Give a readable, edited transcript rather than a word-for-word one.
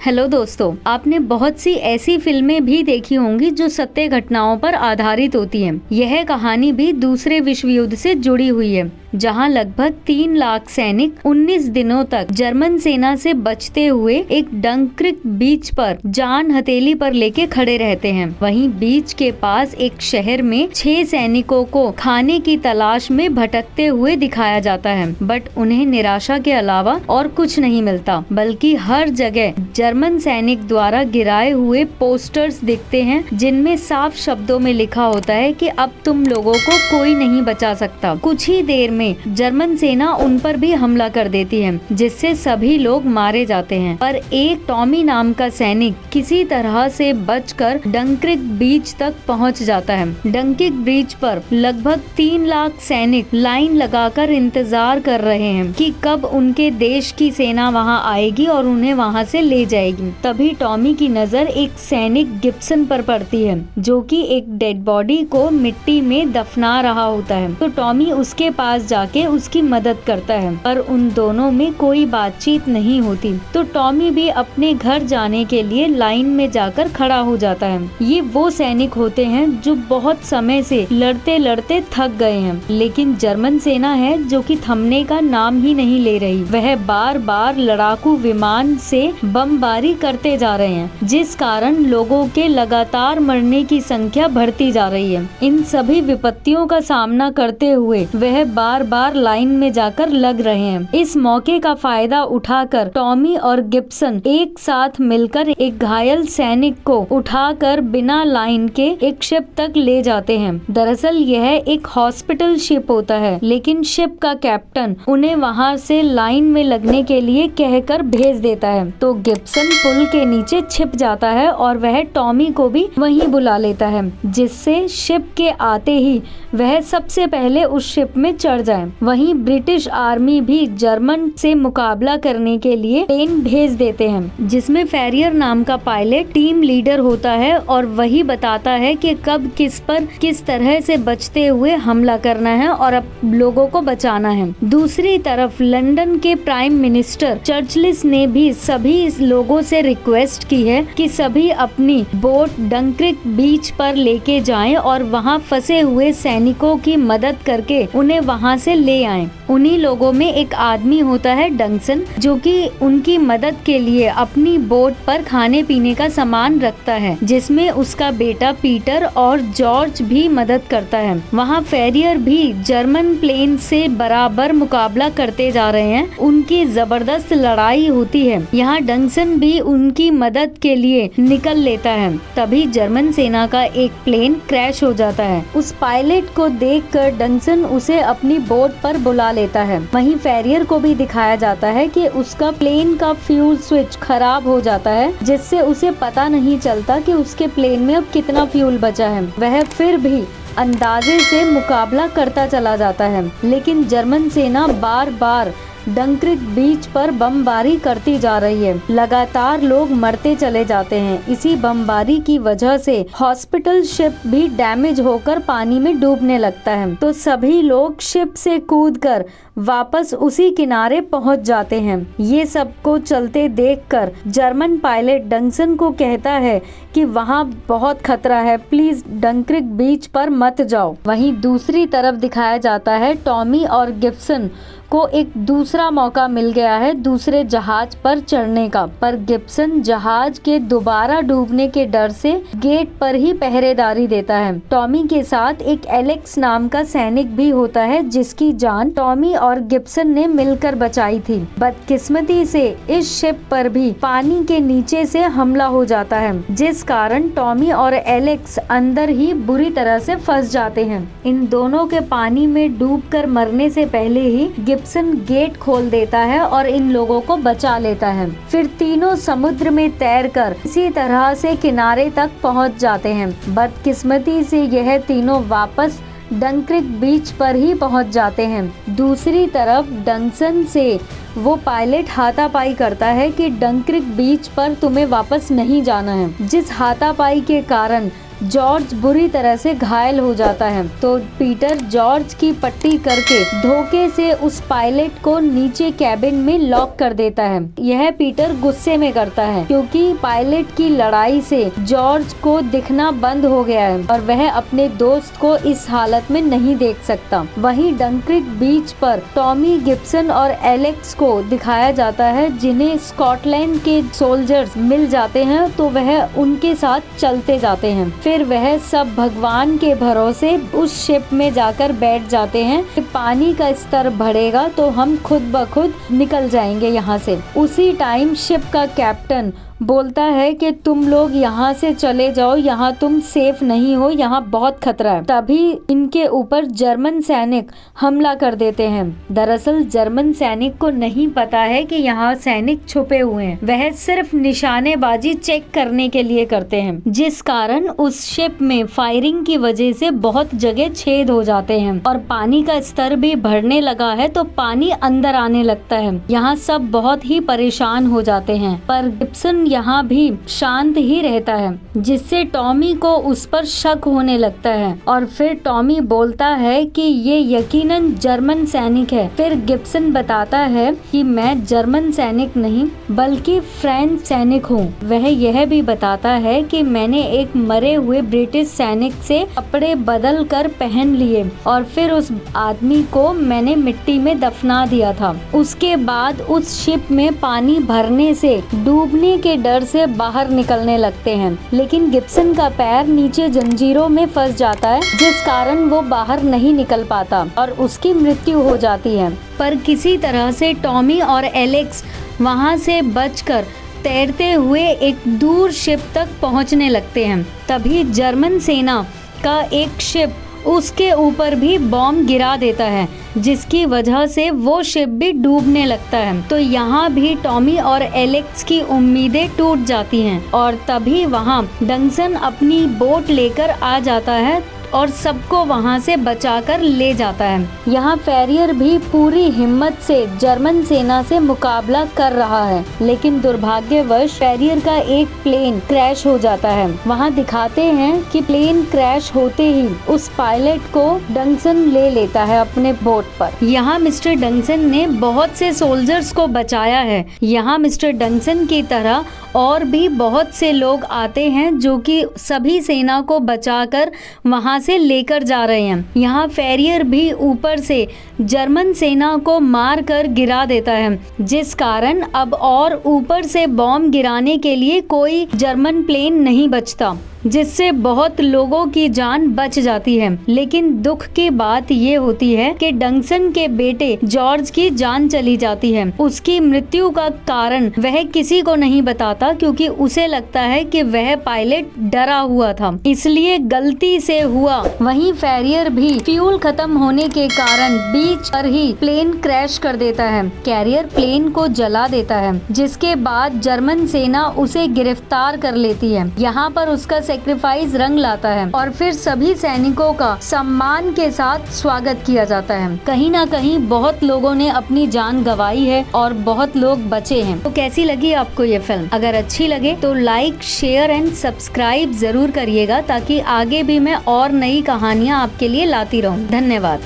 Hello दोस्तों, आपने बहुत सी ऐसी फिल्में भी देखी होंगी जो सत्य घटनाओं पर आधारित होती हैं। यह कहानी भी दूसरे विश्व युद्ध से जुड़ी हुई है, जहां लगभग 3 लाख सैनिक 19 दिनों तक जर्मन सेना से बचते हुए एक डंक्रिक बीच पर जान हथेली पर लेके खड़े रहते हैं। वहीं बीच के पास एक शहर में 6 सैनिकों को खाने की तलाश में भटकते हुए दिखाया जाता है, बट उन्हें निराशा के अलावा और कुछ नहीं मिलता, बल्कि हर जगह जर्मन सैनिक द्वारा गिराए हुए पोस्टर्स दिखते हैं, जिनमें साफ शब्दों में लिखा होता है कि अब तुम लोगों को कोई नहीं बचा सकता। कुछ ही देर में जर्मन सेना उन पर भी हमला कर देती है, जिससे सभी लोग मारे जाते हैं। पर एक टॉमी नाम का सैनिक किसी तरह से बचकर डंक्रिक बीच तक पहुंच जाता है। डंक्रिक बीच पर लगभग 3 लाख सैनिक लाइन लगाकर इंतजार कर रहे हैं कि कब उनके देश की सेना वहां आएगी और उन्हें वहां से ले जाएगी। तभी टॉमी की नजर एक सैनिक गिब्सन पर पड़ती है, जो कि एक डेड बॉडी को मिट्टी में दफना रहा होता है। तो टॉमी उसके पास जाके उसकी मदद करता है, पर उन दोनों में कोई बातचीत नहीं होती। तो टॉमी भी अपने घर जाने के लिए लाइन में जाकर खड़ा हो जाता है। ये वो सैनिक होते हैं जो बहुत समय से लड़ते लड़ते थक गए हैं, लेकिन जर्मन सेना है जो कि थमने का नाम ही नहीं ले रही। वह बार बार लड़ाकू विमान से बमबारी करते जा रहे हैं, जिस कारण लोगों के लगातार मरने की संख्या बढ़ती जा रही है। इन सभी विपत्तियों का सामना करते हुए वह बार बार लाइन में जाकर लग रहे हैं। इस मौके का फायदा उठाकर टॉमी और गिब्सन एक साथ मिलकर एक घायल सैनिक को उठाकर बिना लाइन के एक शिप तक ले जाते हैं। दरअसल यह एक हॉस्पिटल शिप होता है, लेकिन शिप का कैप्टन उन्हें वहां से लाइन में लगने के लिए कहकर भेज देता है। तो गिब्सन पुल के नीचे छिप जाता है और वह टॉमी को भी वहीं बुला लेता है, जिससे शिप के आते ही वह सबसे पहले उस शिप में चढ़ जाए। वहीं ब्रिटिश आर्मी भी जर्मन से मुकाबला करने के लिए प्लेन भेज देते हैं, जिसमें फेरियर नाम का पायलट टीम लीडर होता है और वही बताता है कि कब किस पर किस तरह से बचते हुए हमला करना है और अब लोगों को बचाना है। दूसरी तरफ लंदन के प्राइम मिनिस्टर चर्चिल ने भी सभी लोगों से रिक्वेस्ट की है कि सभी अपनी बोट डंक्रिक बीच पर लेके जाएं और वहां फंसे हुए सैनिकों की मदद करके उन्हें वहां से ले आएं। उन्हीं लोगों में एक आदमी होता है डंक्सन, जो कि उनकी मदद के लिए अपनी बोट पर खाने पीने का सामान रखता है, जिसमें उसका बेटा पीटर और जॉर्ज भी मदद करता है। वहाँ फेरियर भी जर्मन प्लेन से बराबर मुकाबला करते जा रहे हैं। उनकी जबरदस्त लड़ाई होती है। यहाँ डंक्सन भी उनकी मदद के लिए निकल लेता है। तभी जर्मन सेना का एक प्लेन क्रैश हो जाता है। उस पायलट को देखकर डंक्सन उसे अपनी बोट पर बुला लेता है। वहीं फेरियर को भी दिखाया जाता है कि उसका प्लेन का फ्यूल स्विच खराब हो जाता है, जिससे उसे पता नहीं चलता कि उसके प्लेन में अब कितना फ्यूल बचा है। वह फिर भी अंदाजे से मुकाबला करता चला जाता है, लेकिन जर्मन सेना बार बार डंक्रिक बीच पर बमबारी करती जा रही है। लगातार लोग मरते चले जाते हैं। इसी बमबारी की वजह से हॉस्पिटल शिप भी डैमेज होकर पानी में डूबने लगता है। तो सभी लोग शिप से कूदकर वापस उसी किनारे पहुंच जाते हैं। ये सब को चलते देखकर जर्मन पायलट डंक्सन को कहता है कि वहाँ बहुत खतरा है, प्लीज डंक्रिक बीच पर मत जाओ। वहीं दूसरी तरफ दिखाया जाता है टॉमी और गिब्सन को एक दूसरा मौका मिल गया है दूसरे जहाज पर चढ़ने का, पर गिब्सन जहाज के दोबारा डूबने के डर से गेट पर ही पहरेदारी देता है। टॉमी के साथ एक एलेक्स नाम का सैनिक भी होता है, जिसकी जान टॉमी और गिब्सन ने मिलकर बचाई थी। बदकिस्मती से इस शिप पर भी पानी के नीचे से हमला हो जाता है, जिस कारण टॉमी और एलेक्स अंदर ही बुरी तरह से फंस जाते हैं। इन दोनों के पानी में डूबकर मरने से पहले ही गिब्सन गेट खोल देता है और इन लोगों को बचा लेता है। फिर तीनों समुद्र में तैरकर इसी तरह से किनारे तक पहुंच जाते हैं। बदकिस्मती से यह तीनों वापस डंक्रिक बीच पर ही पहुंच जाते हैं। दूसरी तरफ डंक्सन से वो पायलट हाथापाई करता है कि डंक्रिक बीच पर तुम्हें वापस नहीं जाना है, जिस हाथापाई के कारण जॉर्ज बुरी तरह से घायल हो जाता है। तो पीटर जॉर्ज की पट्टी करके धोखे से उस पायलट को नीचे कैबिन में लॉक कर देता है। यह पीटर गुस्से में करता है क्योंकि पायलट की लड़ाई से जॉर्ज को दिखना बंद हो गया है और वह अपने दोस्त को इस हालत में नहीं देख सकता। वहीं डंक्रिक बीच पर टॉमी गिब्सन और एलेक्स को दिखाया जाता है, जिन्हें स्कॉटलैंड के सोल्जर्स मिल जाते हैं तो वह उनके साथ चलते जाते हैं। फिर वह सब भगवान के भरोसे उस शिप में जाकर बैठ जाते हैं कि पानी का स्तर बढ़ेगा तो हम खुद ब खुद निकल जाएंगे यहाँ से। उसी टाइम शिप का कैप्टन बोलता है कि तुम लोग यहाँ से चले जाओ, यहाँ तुम सेफ नहीं हो, यहाँ बहुत खतरा है। तभी इनके ऊपर जर्मन सैनिक हमला कर देते हैं। दरअसल जर्मन सैनिक को नहीं पता है कि यहाँ सैनिक छुपे हुए हैं, वह सिर्फ निशानेबाजी चेक करने के लिए करते हैं, जिस कारण उस शिप में फायरिंग की वजह से बहुत जगह छेद हो जाते हैं और पानी का स्तर भी बढ़ने लगा है तो पानी अंदर आने लगता है। यहाँ सब बहुत ही परेशान हो जाते हैं, पर गिब्सन यहाँ भी शांत ही रहता है, जिससे टॉमी को उस पर शक होने लगता है और फिर टॉमी बोलता है कि ये यकीनन जर्मन सैनिक है। फिर गिब्सन बताता है कि मैं जर्मन सैनिक नहीं बल्कि फ्रेंच सैनिक हूँ। वह यह भी बताता है कि मैंने एक मरे हुए ब्रिटिश सैनिक से कपड़े बदल कर पहन लिए और फिर उस आदमी को मैंने मिट्टी में दफना दिया था। उसके बाद उस शिप में पानी भरने से डूबने के डर से बाहर निकलने लगते हैं, लेकिन गिब्सन का पैर नीचे जंजीरों में फंस जाता है, जिस कारण वो बाहर नहीं निकल पाता और उसकी मृत्यु हो जाती है। पर किसी तरह से टॉमी और एलेक्स वहां से बचकर तैरते हुए एक दूर शिप तक पहुंचने लगते हैं। तभी जर्मन सेना का एक शिप उसके ऊपर भी बॉम्ब गिरा देता है, जिसकी वजह से वो शिप भी डूबने लगता है। तो यहाँ भी टॉमी और एलेक्स की उम्मीदें टूट जाती हैं और तभी वहाँ डंसन अपनी बोट लेकर आ जाता है और सबको वहां से बचाकर ले जाता है। यहाँ फेरियर भी पूरी हिम्मत से जर्मन सेना से मुकाबला कर रहा है, लेकिन दुर्भाग्यवश फेरियर का एक प्लेन क्रैश हो जाता है। वहाँ दिखाते हैं कि प्लेन क्रैश होते ही उस पायलट को डंसन ले लेता है अपने बोट पर। यहाँ मिस्टर डंसन ने बहुत से सोल्जर्स को बचाया है। यहाँ मिस्टर डंसन की तरह और भी बहुत से लोग आते हैं जो कि सभी सेना को बचाकर वहां से लेकर जा रहे हैं। यहाँ फेरियर भी ऊपर से जर्मन सेना को मार कर गिरा देता है, जिस कारण अब और ऊपर से बॉम्ब गिराने के लिए कोई जर्मन प्लेन नहीं बचता, जिससे बहुत लोगों की जान बच जाती है। लेकिन दुख की बात ये होती है कि डंसन के बेटे जॉर्ज की जान चली जाती है। उसकी मृत्यु का कारण वह किसी को नहीं बताता, क्योंकि उसे लगता है कि वह पायलट डरा हुआ था, इसलिए गलती से हुआ। वहीं फेरियर भी फ्यूल खत्म होने के कारण बीच पर ही प्लेन क्रैश कर देता है। कैरियर प्लेन को जला देता है, जिसके बाद जर्मन सेना उसे गिरफ्तार कर लेती है। यहाँ पर उसका सेक्रीफाइस रंग लाता है और फिर सभी सैनिकों का सम्मान के साथ स्वागत किया जाता है। कहीं ना कहीं बहुत लोगों ने अपनी जान गंवाई है और बहुत लोग बचे हैं। तो कैसी लगी आपको ये फिल्म? अगर अच्छी लगे तो लाइक, शेयर एंड सब्सक्राइब जरूर करिएगा, ताकि आगे भी मैं और नई कहानियाँ आपके लिए लाती रहूं। धन्यवाद।